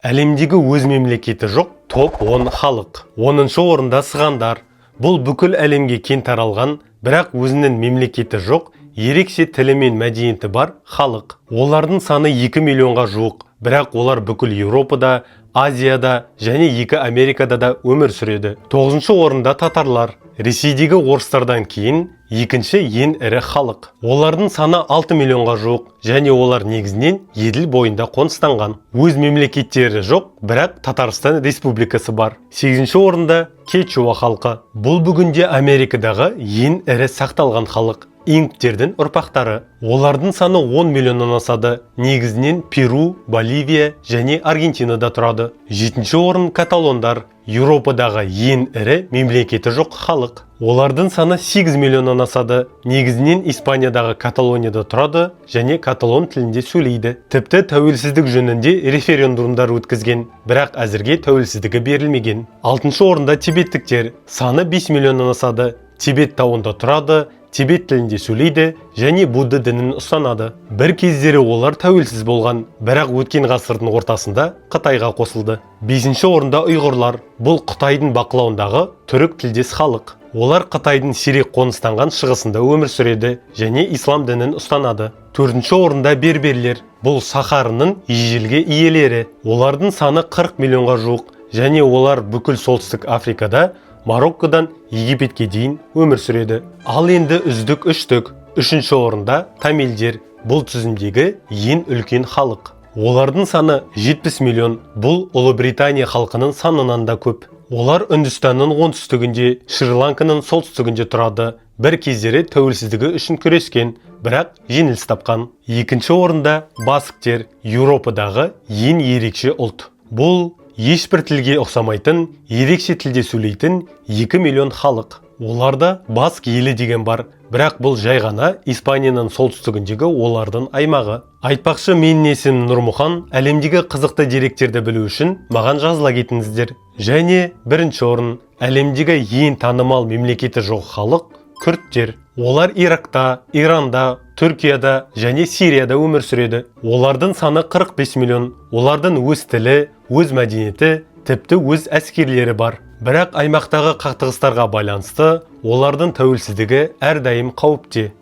Әлемдегі өз мемлекеті жоқ топ 10 халық. 10-шы орында сығандар. Бұл бүкіл әлемге кең таралған, бірақ өзінің мемлекеті жоқ, ерекше тілі мен мәдениеті бар халық. Олардың саны 2 миллионға жуық, бірақ олар бүкіл Еуропада, Азияда және 2 Америкада да өмір сүреді. 9-шы орында татарлар. Ресейдегі орыстардан кейін екінші ең ірі халық. Олардың саны 6 миллионға жуық, және олар негізінен Еділ бойында қоныстанған. Өз мемлекеттері жоқ, бірақ Татарстан Республикасы бар. 8-ші орында Кечуа халқы. Бұл бүгінде Америкадағы ең ірі сақталған халық. Инктердің ұрпақтары. Олардың саны 10 миллионнан асады. Негізінен Перу, Боливия және Аргентинада тұрады. 7-ші орын каталондар. Еуропадағы ең ірі мемлекеті жоқ халық. Олардың саны 8 миллионнан асады. Негізінен Испаниядағы Каталонияда тұрады және каталон тілінде сөйлейді. Тіпті тәуелсіздік жөнінде референдумдар өткізген, бірақ әзірге тәуелсіздігі берілмеген. 6-шы орында тибеттіктер. Саны 5 миллионнан асады. Тибет тауында тұрады, Тибет тілінде сөйлейді және Будда дінін ұстанады. Бір кездері олар тәуелсіз болған, бірақ өткен ғасырдың ортасында Қытайға қосылды. 5-ші орында ұйғырлар. Бұл Қытайдың бақылауындағы түрік тілдес халық. Олар Қытайдың сирек қоныстанған шығысында өмір сүреді және ислам дінін ұстанады. 4-ші орында берберлер. Бұл Сахараның ежелгі иелері. Олардың саны 40 миллионға жуық және олар бүкіл солтүстік Африкада, Мароккодан Египетке дейін өмір сүреді. Ал енді үздік үштік. 3-ші орында тамилдер. Бұл тізімдегі ең үлкен халық. Олардың саны 70 миллион. Бұл Ұлыбритания халқының санынан да көп. Олар Үндістанның оңтүстігінде, Шри-Ланканың солтүстігінде тұрады. Бір кездері тәуелсіздігі үшін күрескен, бірақ жеңіліс тапқан. 2-ші орында басктер. Еуропадағы ең ерекше ұлт. Бұл ешбір тілге ұқсамайтын, ерекше тілде сөйлейтін 2 миллион халық. Оларда баск елі деген бар, бірақ бұл жай ғана Испанияның солтүстігіндегі олардың аймағы. Айтпақшы, менің есімім Нұрмұхан. Әлемдегі қызықты деректерді білу үшін маған жазыла кетіңіздер. Және 1-ші орын. Әлемдегі ең танымал мемлекеті жоқ халық күрдтер. Олар Иракта, Иранда, Түркияда және Сирияда өмір сүреді. Олардың саны 45 миллион. Олардың өз тілі, өз мәдениеті, тіпті өз әскерлері бар. Бірақ аймақтағы қақтығыстарға байланысты олардың тәуелсіздігі әрдайым қауіпте.